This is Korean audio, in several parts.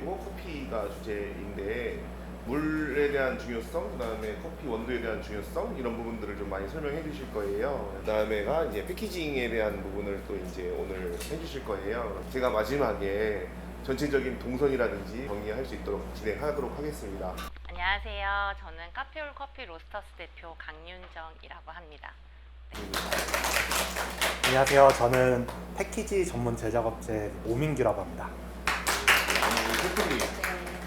주제이고 커피가 주제인데 물에 대한 중요성, 그다음에 커피 원두에 대한 중요성 이런 부분들을 좀 많이 설명해 주실 거예요. 그다음에가 이제 패키징에 대한 부분을 또 이제 오늘 해주실 거예요. 제가 마지막에 전체적인 동선이라든지 정리할 수 있도록 진행하도록 하겠습니다. 안녕하세요. 저는 카페올 커피 로스터스 대표 강윤정이라고 합니다. 안녕하세요. 저는 패키지 전문 제작업체 오민규라고 합니다. 대표님.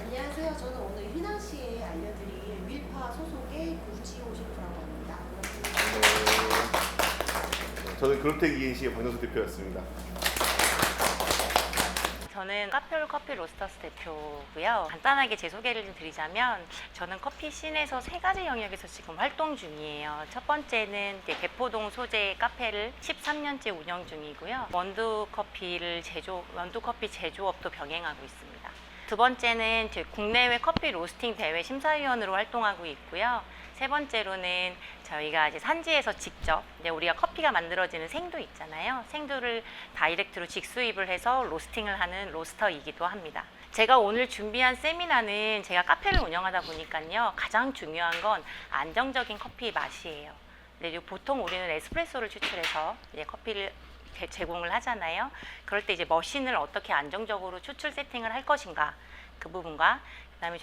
안녕하세요. 저는 오늘 휘낭시에 알려드릴 밀파 소속의 구지호 셰프라고 합니다. 저는 그로텍 ENC의 박명수 대표였습니다. 저는 카페올 커피 로스터스 대표고요. 간단하게 제 소개를 좀 드리자면 저는 커피 씬에서 세 가지 영역에서 지금 활동 중이에요. 첫 번째는 개포동 소재 카페를 13년째 운영 중이고요. 원두 커피 제조업도 병행하고 있습니다. 두 번째는 국내외 커피 로스팅 대회 심사위원으로 활동하고 있고요. 세 번째로는 저희가 이제 산지에서 직접 우리가 커피가 만들어지는 생두 있잖아요. 생두를 다이렉트로 직수입을 해서 로스팅을 하는 로스터이기도 합니다. 제가 오늘 준비한 세미나는 제가 카페를 운영하다 보니까요. 가장 중요한 건 안정적인 커피 맛이에요. 근데 보통 우리는 에스프레소를 추출해서 이제 커피를 제공을 하잖아요. 그럴 때 이제 머신을 어떻게 안정적으로 추출 세팅을 할 것인가 그 부분과 그다음에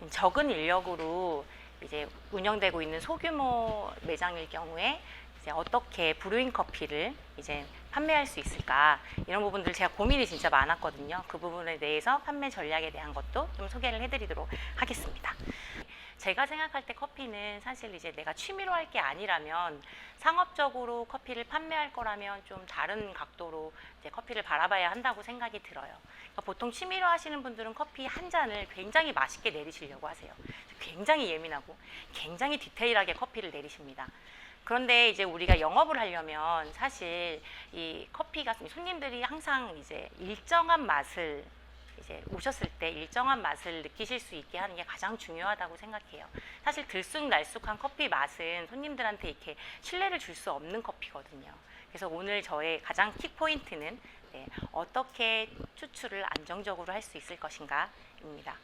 적은 인력으로 이제 운영되고 있는 소규모 매장일 경우에 이제 어떻게 브루잉 커피를 이제 판매할 수 있을까 이런 부분들 제가 고민이 진짜 많았거든요. 그 부분에 대해서 판매 전략에 대한 것도 좀 소개를 해드리도록 하겠습니다. 제가 생각할 때 커피는 사실 이제 내가 취미로 할 게 아니라면 상업적으로 커피를 판매할 거라면 좀 다른 각도로 이제 커피를 바라봐야 한다고 생각이 들어요. 그러니까 보통 취미로 하시는 분들은 커피 한 잔을 굉장히 맛있게 내리시려고 하세요. 굉장히 예민하고 굉장히 디테일하게 커피를 내리십니다. 그런데 이제 우리가 영업을 하려면 사실 이 커피가 손님들이 항상 이제 일정한 맛을 이제 오셨을 때 일정한 맛을 느끼실 수 있게 하는 게 가장 중요하다고 생각해요. 사실 들쑥날쑥한 커피 맛은 손님들한테 이렇게 신뢰를 줄 수 없는 커피거든요. 그래서 오늘 저의 가장 킥포인트는 어떻게 추출을 안정적으로 할 수 있을 것인가입니다.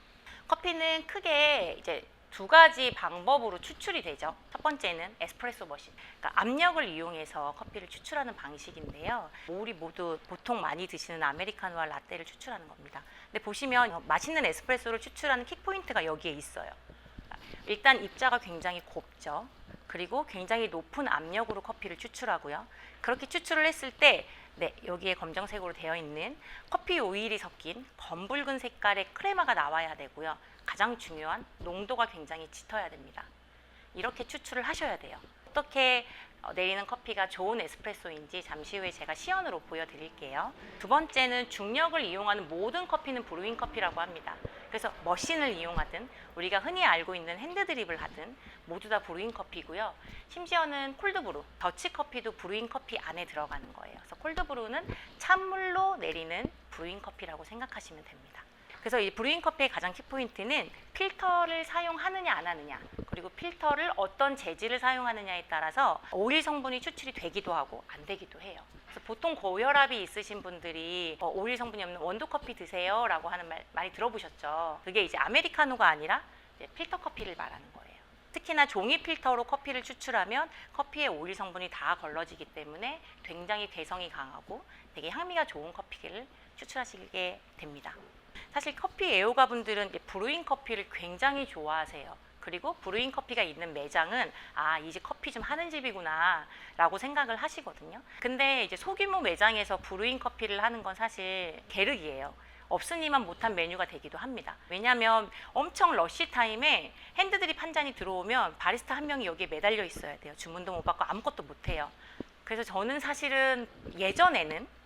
커피는 크게 이제 두 가지 방법으로 추출이 되죠. 첫 번째는 에스프레소 머신, 그러니까 압력을 이용해서 커피를 추출하는 방식인데요. 우리 모두 보통 많이 드시는 아메리카노와 라떼를 추출하는 겁니다. 근데 보시면 맛있는 에스프레소를 추출하는 킥포인트가 여기에 있어요. 일단 입자가 굉장히 곱죠. 그리고 굉장히 높은 압력으로 커피를 추출하고요. 그렇게 추출을 했을 때 여기에 검정색으로 되어 있는 커피 오일이 섞인 검붉은 색깔의 크레마가 나와야 되고요. 가장 중요한 농도가 굉장히 짙어야 됩니다. 이렇게 추출을 하셔야 돼요. 어떻게 내리는 커피가 좋은 에스프레소인지 잠시 후에 제가 시연으로 보여드릴게요. 두 번째는 중력을 이용하는 모든 커피는 브루잉 커피라고 합니다. 그래서 머신을 이용하든 우리가 흔히 알고 있는 핸드드립을 하든 모두 다 브루잉 커피고요. 심지어는 콜드브루, 더치커피도 브루잉 커피 안에 들어가는 거예요. 그래서 콜드브루는 찬물로 내리는 브루잉 커피라고 생각하시면 됩니다. 그래서 이 브루잉 커피의 가장 키포인트는 필터를 사용하느냐 안 하느냐, 그리고 필터를 어떤 재질을 사용하느냐에 따라서 오일 성분이 추출이 되기도 하고 안 되기도 해요. 그래서 보통 고혈압이 있으신 분들이 오일 성분이 없는 원두 커피 드세요 라고 하는 말 많이 들어보셨죠. 그게 이제 아메리카노가 아니라 이제 필터 커피를 말하는 거예요. 특히나 종이 필터로 커피를 추출하면 커피의 오일 성분이 다 걸러지기 때문에 굉장히 개성이 강하고 되게 향미가 좋은 커피를 추출하시게 됩니다. 사실 커피 애호가 분들은 브루잉 커피를 굉장히 좋아하세요. 그리고 브루잉 커피가 있는 매장은 이 집 커피 좀 하는 집이구나 라고 생각을 하시거든요. 근데 이제 소규모 매장에서 브루잉 커피를 하는 건 사실 계륵이에요. 없으니만 못한 메뉴가 되기도 합니다. 왜냐하면 엄청 러쉬 타임에 핸드드립 한 잔이 들어오면 바리스타 한 명이 여기에 매달려 있어야 돼요. 주문도 못 받고 아무것도 못 해요. 그래서 저는 사실은 예전에는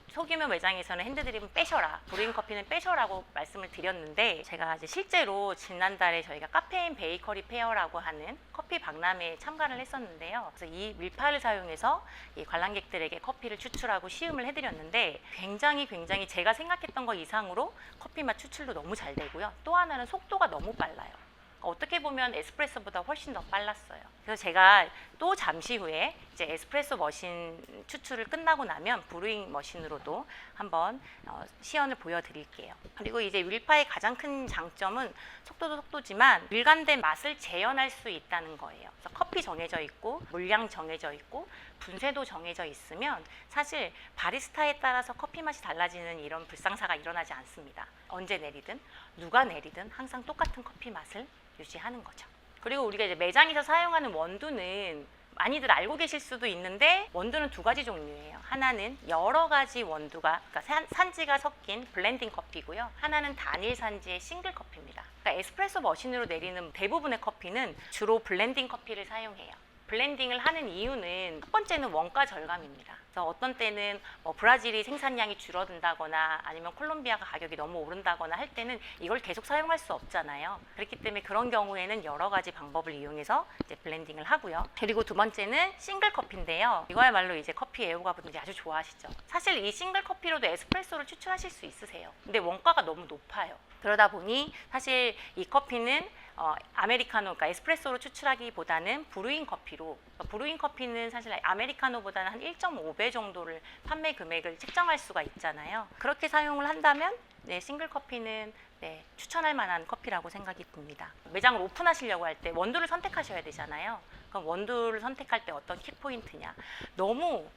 소규모 매장에서는 핸드드립은 빼셔라, 브루잉 커피는 빼셔라고 말씀을 드렸는데 제가 이제 실제로 지난달에 저희가 카페인 베이커리 페어라고 하는 커피 박람회에 참가를 했었는데요. 그래서 이 밀파를 사용해서 이 관람객들에게 커피를 추출하고 시음을 해드렸는데 굉장히 제가 생각했던 것 이상으로 커피 맛 추출도 너무 잘 되고요. 또 하나는 속도가 너무 빨라요. 어떻게 보면 에스프레소보다 훨씬 더 빨랐어요. 그래서 제가 또 잠시 후에 이제 에스프레소 머신 추출을 끝나고 나면 브루잉 머신으로도 한번 시연을 보여드릴게요. 그리고 이제 윌파의 가장 큰 장점은 속도도 속도지만 일관된 맛을 재현할 수 있다는 거예요. 그래서 커피 정해져 있고 물량 정해져 있고 분쇄도 정해져 있으면 사실 바리스타에 따라서 커피 맛이 달라지는 이런 불상사가 일어나지 않습니다. 언제 내리든 누가 내리든 항상 똑같은 커피 맛을 유지하는 거죠. 그리고 우리가 이제 매장에서 사용하는 원두는 많이들 알고 계실 수도 있는데 원두는 두 가지 종류예요. 하나는 여러 가지 원두가 그러니까 산지가 섞인 블렌딩 커피고요. 하나는 단일 산지의 싱글 커피입니다. 그러니까 에스프레소 머신으로 내리는 대부분의 커피는 주로 블렌딩 커피를 사용해요. 블렌딩을 하는 이유는 첫 번째는 원가 절감입니다. 그래서 어떤 때는 브라질이 생산량이 줄어든다거나 아니면 콜롬비아가 가격이 너무 오른다거나 할 때는 이걸 계속 사용할 수 없잖아요. 그렇기 때문에 그런 경우에는 여러 가지 방법을 이용해서 이제 블렌딩을 하고요. 그리고 두 번째는 싱글 커피인데요. 이거야말로 이제 커피 애호가분들이 아주 좋아하시죠. 사실 이 싱글 커피로도 에스프레소를 추출하실 수 있으세요. 근데 원가가 너무 높아요. 그러다 보니 사실 이 커피는 아메리카노, 그러니까 에스프레소로 추출하기보다는 브루잉 커피로, 브루잉 커피는 사실 아메리카노보다는 한 1.5배 정도를 판매 금액을 책정할 수가 있잖아요. 그렇게 사용을 한다면 네, 싱글 커피는 네, 추천할 만한 커피라고 생각이 듭니다. 매장을 오픈하시려고 할 때 원두를 선택하셔야 되잖아요. 그럼 원두를 선택할 때 어떤 키포인트냐? 너무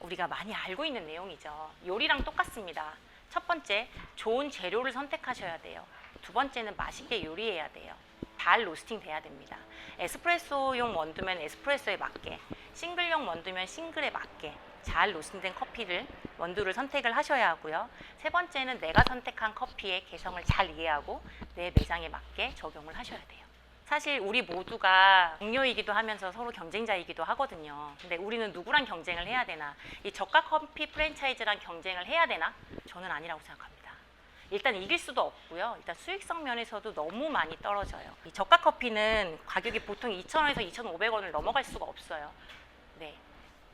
우리가 많이 알고 있는 내용이죠. 요리랑 똑같습니다. 첫 번째, 좋은 재료를 선택하셔야 돼요. 두 번째는 맛있게 요리해야 돼요. 잘 로스팅 돼야 됩니다. 에스프레소용 원두면 에스프레소에 맞게, 싱글용 원두면 싱글에 맞게 잘 로스팅된 커피를 원두를 선택을 하셔야 하고요. 세 번째는 내가 선택한 커피의 개성을 잘 이해하고 내 매장에 맞게 적용을 하셔야 돼요. 사실 우리 모두가 동료이기도 하면서 서로 경쟁자이기도 하거든요. 근데 우리는 누구랑 경쟁을 해야 되나? 이 저가 커피 프랜차이즈랑 경쟁을 해야 되나? 저는 아니라고 생각합니다. 일단 이길 수도 없고요. 일단 수익성 면에서도 너무 많이 떨어져요. 이 저가 커피는 가격이 보통 2,000원에서 2,500원을 넘어갈 수가 없어요. 네.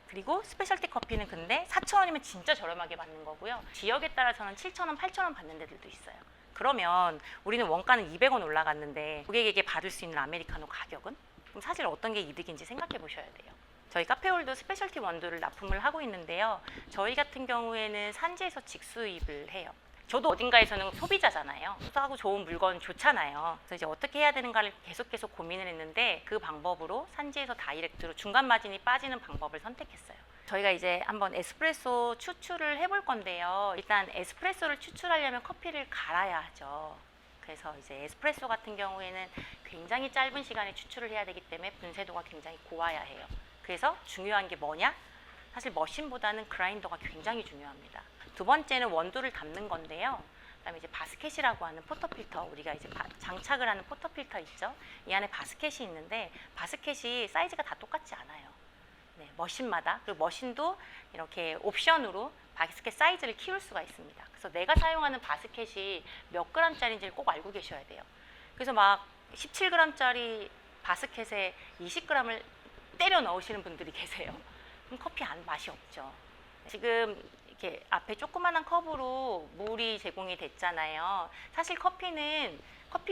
그리고 스페셜티 커피는 근데 4,000원이면 진짜 저렴하게 받는 거고요. 지역에 따라서는 7,000원, 8,000원 받는 데들도 있어요. 그러면 우리는 원가는 200원 올라갔는데 고객에게 받을 수 있는 아메리카노 가격은? 그럼 사실 어떤 게 이득인지 생각해 보셔야 돼요. 저희 카페홀도 스페셜티 원두를 납품을 하고 있는데요. 저희 같은 경우에는 산지에서 직수입을 해요. 저도 어딘가에서는 소비자잖아요. 싸고 좋은 물건 좋잖아요. 그래서 이제 어떻게 해야 되는가를 계속 고민을 했는데 그 방법으로 산지에서 다이렉트로 중간 마진이 빠지는 방법을 선택했어요. 저희가 이제 한번 에스프레소 추출을 해볼 건데요. 일단 에스프레소를 추출하려면 커피를 갈아야 하죠. 그래서 이제 에스프레소 같은 경우에는 굉장히 짧은 시간에 추출을 해야 되기 때문에 분쇄도가 굉장히 고와야 해요. 그래서 중요한 게 뭐냐? 사실 머신보다는 그라인더가 굉장히 중요합니다. 두 번째는 원두를 담는 건데요. 그다음에 이제 바스켓이라고 하는 포터필터, 우리가 이제 장착을 하는 포터필터 있죠. 이 안에 바스켓이 있는데 바스켓이 사이즈가 다 똑같지 않아요. 네, 머신마다. 그리고 머신도 이렇게 옵션으로 바스켓 사이즈를 키울 수가 있습니다. 그래서 내가 사용하는 바스켓이 몇 g짜리인지를 꼭 알고 계셔야 돼요. 그래서 막 17g짜리 바스켓에 20g을 때려 넣으시는 분들이 계세요. 그럼 커피 맛이 없죠. 지금 이렇게 앞에 조그만한 컵으로 물이 제공이 됐잖아요. 사실 커피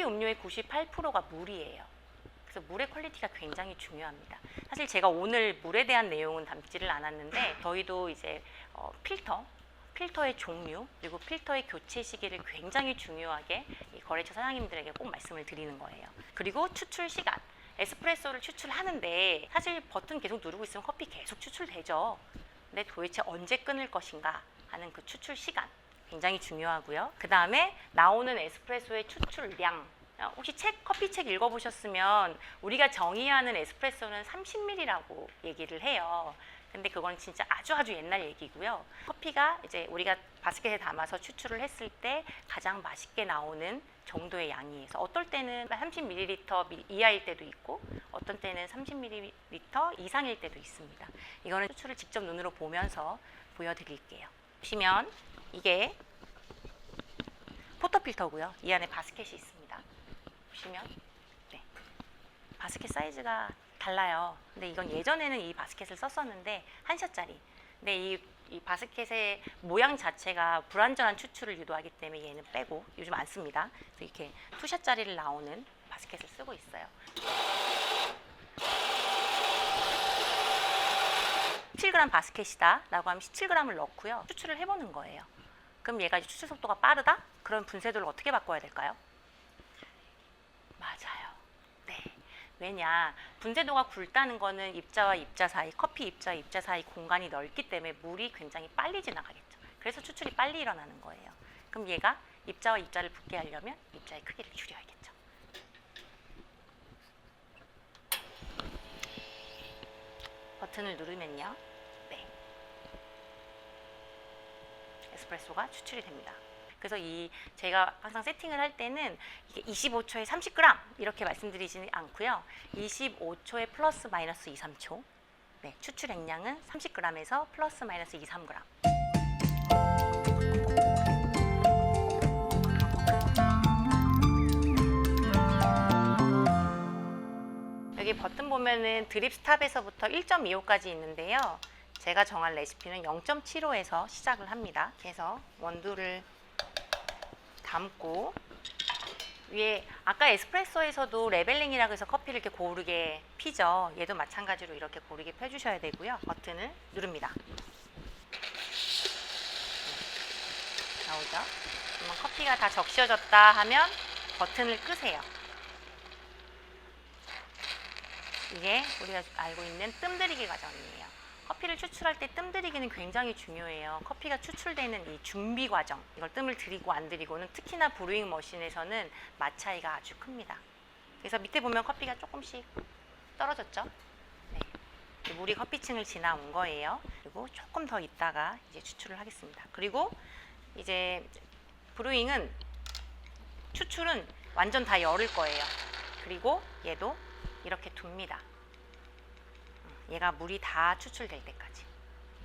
음료의 98%가 물이에요. 그래서 물의 퀄리티가 굉장히 중요합니다. 사실 제가 오늘 물에 대한 내용은 담지를 않았는데 저희도 이제 필터의 종류 그리고 필터의 교체 시기를 굉장히 중요하게 이 거래처 사장님들에게 꼭 말씀을 드리는 거예요. 그리고 추출 시간. 에스프레소를 추출하는데 사실 버튼 계속 누르고 있으면 커피 계속 추출되죠. 근데 도대체 언제 끊을 것인가 하는 그 추출 시간 굉장히 중요하고요. 그 다음에 나오는 에스프레소의 추출량. 혹시 커피책 읽어보셨으면 우리가 정의하는 에스프레소는 30ml라고 얘기를 해요. 근데 그건 진짜 아주 옛날 얘기고요. 커피가 이제 우리가 바스켓에 담아서 추출을 했을 때 가장 맛있게 나오는 정도의 양이에요. 어떨 때는 30ml 이하일 때도 있고 어떤 때는 30ml 이상일 때도 있습니다. 이거는 추출을 직접 눈으로 보면서 보여드릴게요. 보시면 이게 포터필터고요. 이 안에 바스켓이 있습니다. 보시면 네, 바스켓 사이즈가 달라요. 근데 이건 예전에는 이 바스켓을 썼었는데 한 샷짜리. 근데 이 바스켓의 모양 자체가 불완전한 추출을 유도하기 때문에 얘는 빼고 요즘 안 씁니다. 그래서 이렇게 투샷짜리를 나오는 바스켓을 쓰고 있어요. 17g 바스켓이다 라고 하면 17g을 넣고요. 추출을 해보는 거예요. 그럼 얘가 추출 속도가 빠르다? 그럼 분쇄도를 어떻게 바꿔야 될까요? 맞아요. 네. 왜냐, 분쇄도가 굵다는 거는 입자와 입자 사이, 커피 입자와 입자 사이 공간이 넓기 때문에 물이 굉장히 빨리 지나가겠죠. 그래서 추출이 빨리 일어나는 거예요. 그럼 얘가 입자와 입자를 붙게 하려면 입자의 크기를 줄여야겠죠. 버튼을 누르면요. 네. 에스프레소가 추출이 됩니다. 그래서 제가 항상 세팅을 할 때는 이게 25초에 30g 이렇게 말씀드리지는 않고요. 25초에 플러스 마이너스 2, 3초. 네, 추출 액량은 30g에서 플러스 마이너스 2, 3g. 여기 버튼 보면은 드립 스탑에서부터 1.25까지 있는데요. 제가 정한 레시피는 0.75에서 시작을 합니다. 그래서 원두를 담고 위에 아까 에스프레소에서도 레벨링이라고 해서 커피를 이렇게 고르게 피죠. 얘도 마찬가지로 이렇게 고르게 펴주셔야 되고요. 버튼을 누릅니다. 나오죠? 그러면 커피가 다 적셔졌다 하면 버튼을 끄세요. 이게 우리가 알고 있는 뜸들이기 과정이에요. 커피를 추출할 때 뜸들이기는 굉장히 중요해요. 커피가 추출되는 이 준비 과정, 이걸 뜸을 들이고 안 들이고는 특히나 브루잉 머신에서는 맛 차이가 아주 큽니다. 그래서 밑에 보면 커피가 조금씩 떨어졌죠? 네. 물이 커피층을 지나온 거예요. 그리고 조금 더 있다가 이제 추출을 하겠습니다. 그리고 이제 브루잉은 추출은 완전 다 열을 거예요. 그리고 얘도 이렇게 둡니다. 얘가 물이 다 추출될 때까지.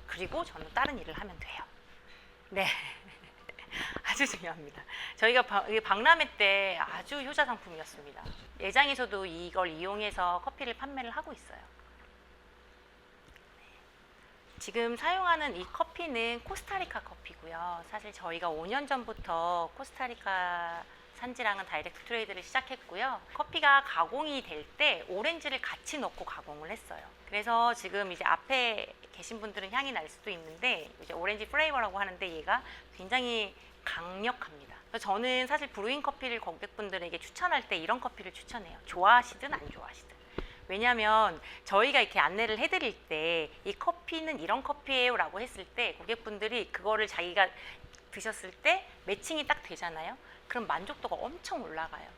그리고 저는 다른 일을 하면 돼요. 네. 아주 중요합니다. 저희가 박람회 때 아주 효자 상품이었습니다. 매장에서도 이걸 이용해서 커피를 판매를 하고 있어요. 지금 사용하는 이 커피는 코스타리카 커피고요. 사실 저희가 5년 전부터 코스타리카 산지랑은 다이렉트 트레이드를 시작했고요. 커피가 가공이 될 때 오렌지를 같이 넣고 가공을 했어요. 그래서 지금 이제 앞에 계신 분들은 향이 날 수도 있는데 이제 오렌지 플레이버라고 하는데 얘가 굉장히 강력합니다. 그래서 저는 사실 브루잉 커피를 고객분들에게 추천할 때 이런 커피를 추천해요. 좋아하시든 안 좋아하시든. 왜냐하면 저희가 이렇게 안내를 해드릴 때 이 커피는 이런 커피예요 라고 했을 때 고객분들이 그거를 자기가 드셨을 때 매칭이 딱 되잖아요. 그럼 만족도가 엄청 올라가요.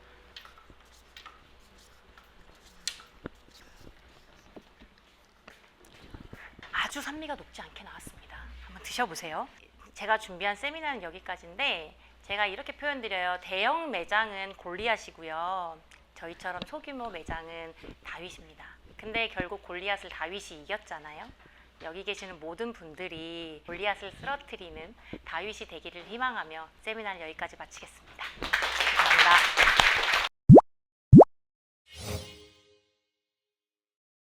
아주 산미가 높지 않게 나왔습니다. 한번 드셔보세요. 제가 준비한 세미나는 여기까지인데 제가 이렇게 표현드려요. 대형 매장은 골리앗이고요. 저희처럼 소규모 매장은 다윗입니다. 근데 결국 골리앗을 다윗이 이겼잖아요. 여기 계시는 모든 분들이 골리앗을 쓰러뜨리는 다윗이 되기를 희망하며 세미나를 여기까지 마치겠습니다.